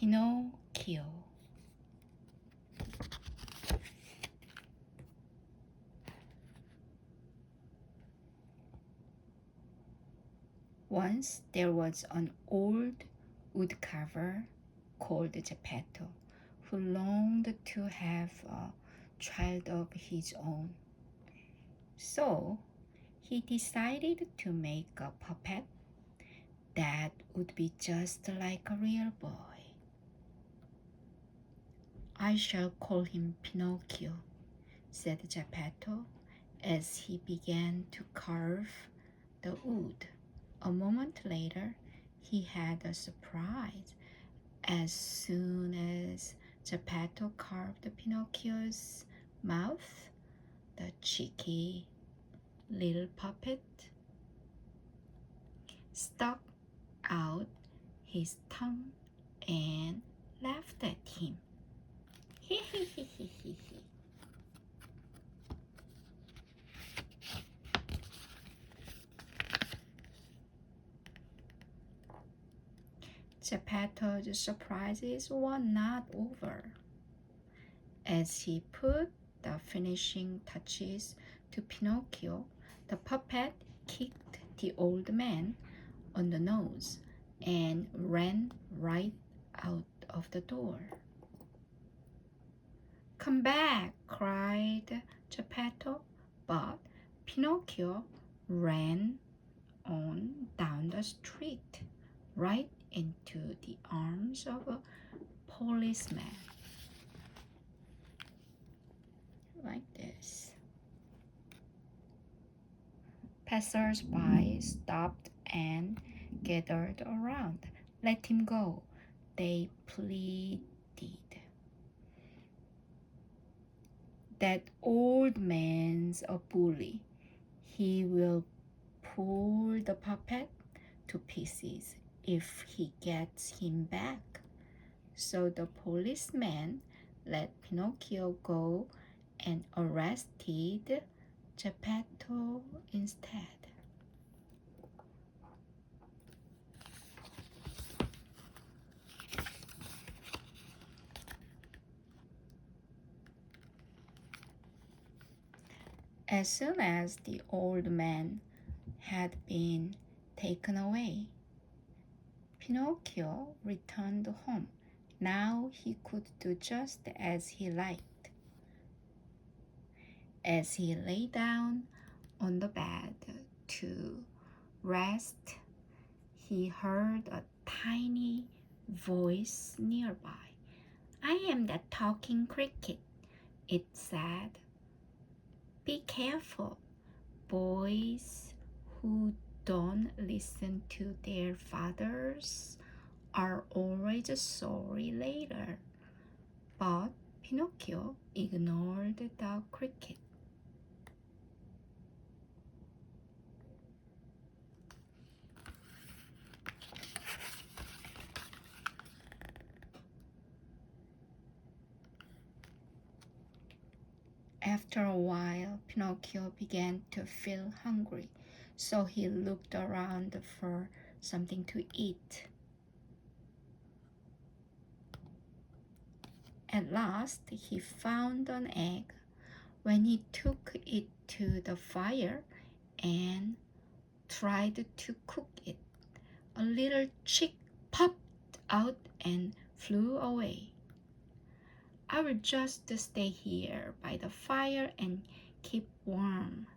Pinocchio. Once there was an old woodcarver called Geppetto who longed to have a child of his own. So he decided to make a puppet that would be just like a real boy. I shall call him Pinocchio, said Geppetto as he began to carve the wood. A moment later, he had a surprise. As soon as Geppetto carved Pinocchio's mouth, the cheeky little puppet stuck out his tongue and laughed at him. Geppetto's surprises were not over. As he put the finishing touches to Pinocchio, the puppet kicked the old man on the nose and ran right out of the door. "Come back!" cried Geppetto, but Pinocchio ran on down the street, right into the arms of a policeman. Like this. Passers-by stopped and gathered around. "Let him go," they pleaded. "That old man's a bully. He will pull the puppet to pieces if he gets him back." So the policeman let Pinocchio go and arrested Geppetto instead. As soon as the old man had been taken away, Pinocchio returned home. Now he could do just as he liked. As he lay down on the bed to rest, he heard a tiny voice nearby. "I am the talking cricket," it said. "Be careful. Boys who don't listen to their fathers are always sorry later." But Pinocchio ignored the cricket. After a while, Pinocchio began to feel hungry, so he looked around for something to eat. At last, he found an egg. When he took it to the fire and tried to cook it, a little chick popped out and flew away. "I will just stay here by the fire and keep warm,"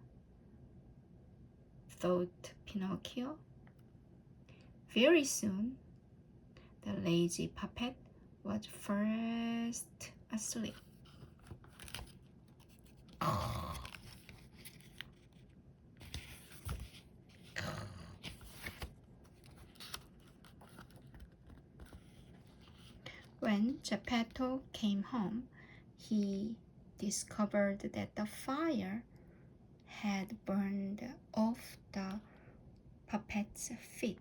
thought Pinocchio. Very soon, the lazy puppet was fast asleep. When Geppetto came home, he discovered that the fire had burned off the puppet's feet.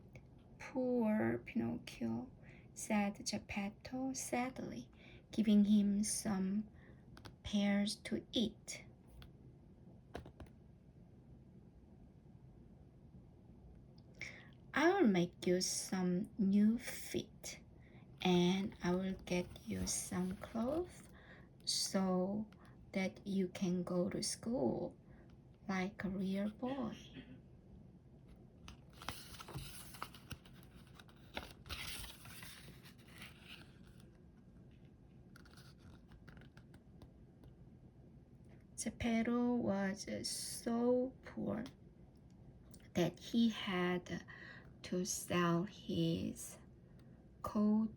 "Poor Pinocchio," said Geppetto sadly, giving him some pears to eat. "I'll make you some new feet and I will get you some clothes so that you can go to school like a real boy. Geppetto was so poor that he had to sell his coat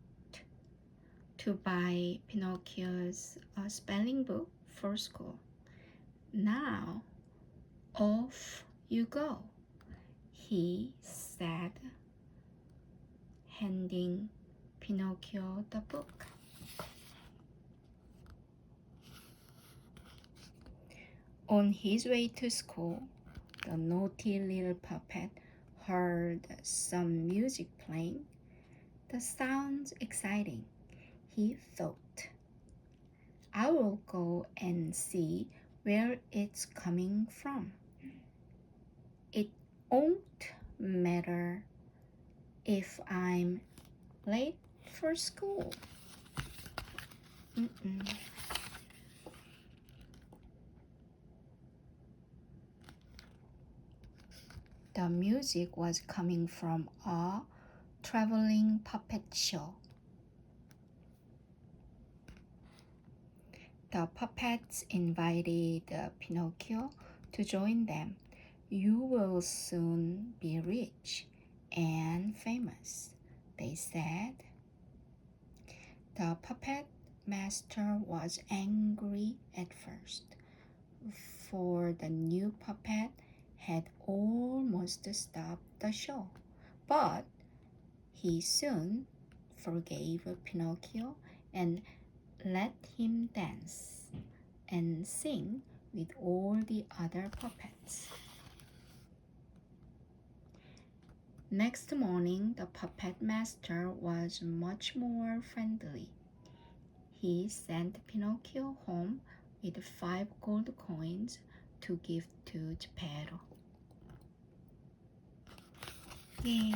to buy Pinocchio's spelling book for school. Now, off you go, he said, handing Pinocchio the book. On his way to school, the naughty little puppet heard some music playing. The sounds exciting. He thought, I will go and see where it's coming from. It won't matter if I'm late for school. The music was coming from a traveling puppet show. The puppets invited Pinocchio to join them. You will soon be rich and famous, they said. The puppet master was angry at first, for the new puppet had almost stopped the show. But he soon forgave Pinocchio and let him dance and sing with all the other puppets. Next morning, the puppet master was much more friendly. He sent Pinocchio home with 5 gold coins to give to Geppetto. Yay!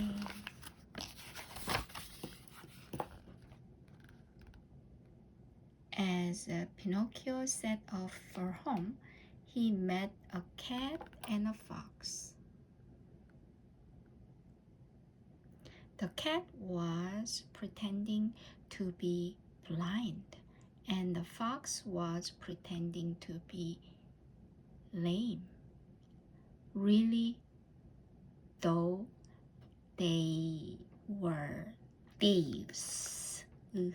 As Pinocchio set off for home, he met a cat and a fox. The cat was pretending to be blind, and the fox was pretending to be lame. Really, though, they were thieves. Ugh.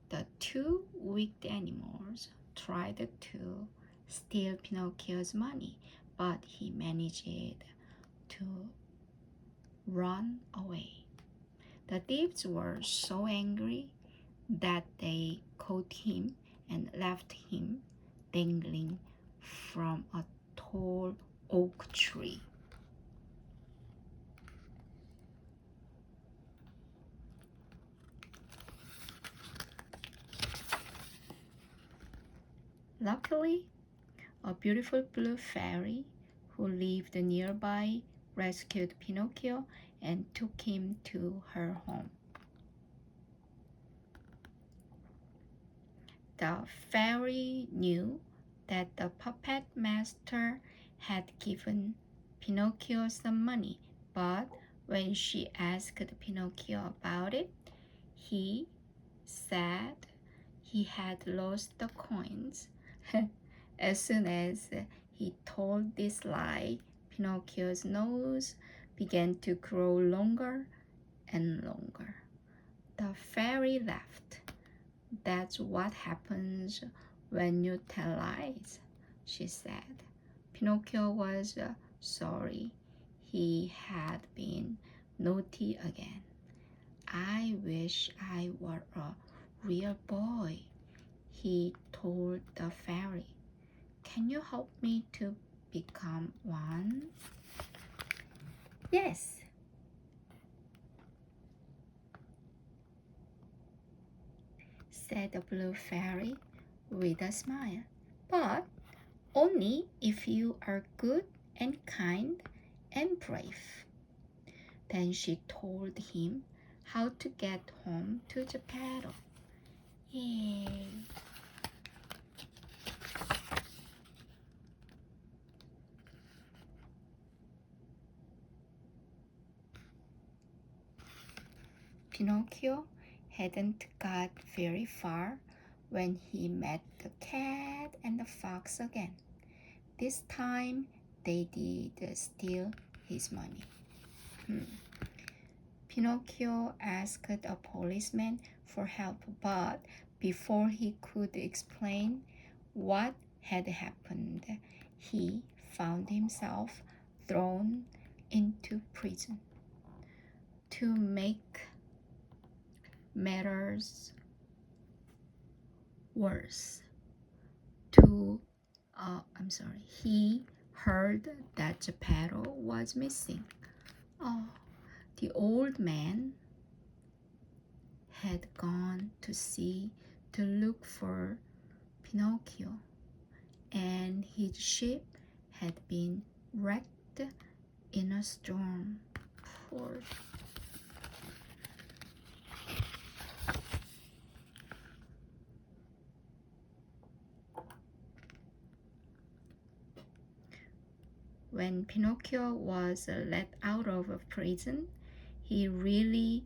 The 2 wicked animals tried to steal Pinocchio's money, but he managed to run away. The thieves were so angry that they caught him and left him dangling from a tall oak tree. Luckily, a beautiful blue fairy who lived nearby rescued Pinocchio and took him to her home. The fairy knew that the puppet master had given Pinocchio some money, but when she asked Pinocchio about it, he said he had lost the coins. As soon as he told this lie, Pinocchio's nose began to grow longer and longer. The fairy laughed. That's what happens when you tell lies, she said. Pinocchio was sorry. He had been naughty again. I wish I were a real boy, he told the fairy. Can you help me to become one? Yes, said the blue fairy with a smile, but only if you are good and kind and brave. Then she told him how to get home to Geppetto. Yay! Pinocchio hadn't got very far when he met the cat and the fox again. This time they did steal his money. Pinocchio asked a policeman for help, but before he could explain what had happened, he found himself thrown into prison. To make matters worse, he heard that Geppetto was missing. Oh, the old man had gone to sea to look for Pinocchio, and his ship had been wrecked in a storm. Poor. When Pinocchio was let out of prison, he really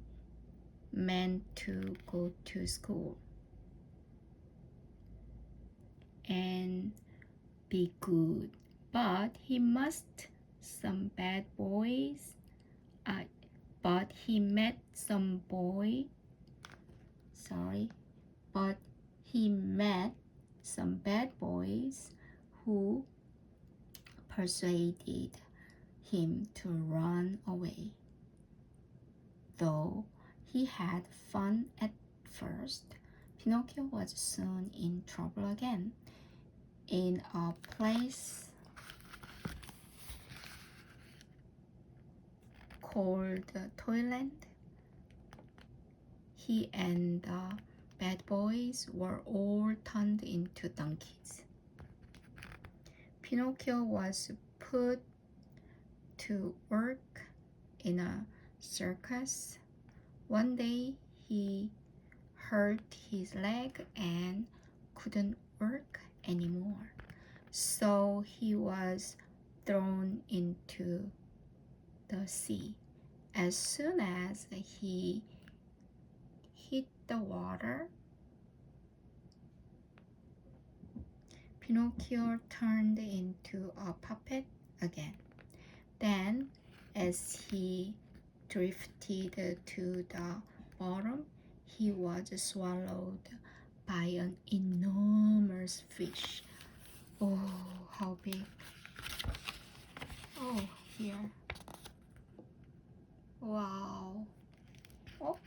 meant to go to school and be good, but he met some bad boys who persuaded him to run away. Though he had fun at first, Pinocchio was soon in trouble again. In a place called Toyland, he and the bad boys were all turned into donkeys. Pinocchio was put to work in a circus. One day he hurt his leg and couldn't work anymore, so he was thrown into the sea. As soon as he hit the water, Pinocchio turned into a puppet again. Then, as he drifted to the bottom, he was swallowed by an enormous fish. Oh, how big! Oh, here. Wow. Oh.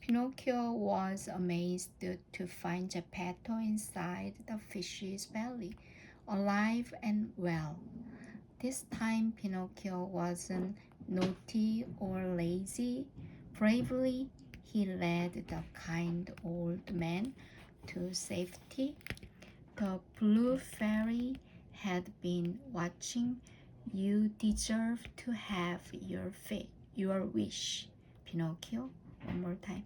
Pinocchio was amazed to find Geppetto inside the fish's belly, alive and well. This time Pinocchio wasn't naughty or lazy. Bravely, he led the kind old man to safety. The blue fairy had been watching. You deserve to have your wish, Pinocchio. One more time.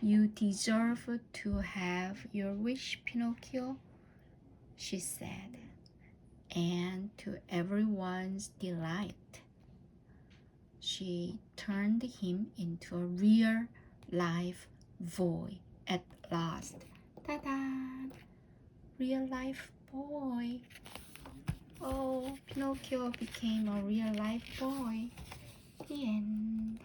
You deserve to have your wish, Pinocchio, she said. And to everyone's delight, she turned him into a real life boy at last. Ta-da! Real life boy. Oh, Pinocchio became a real life boy. The end.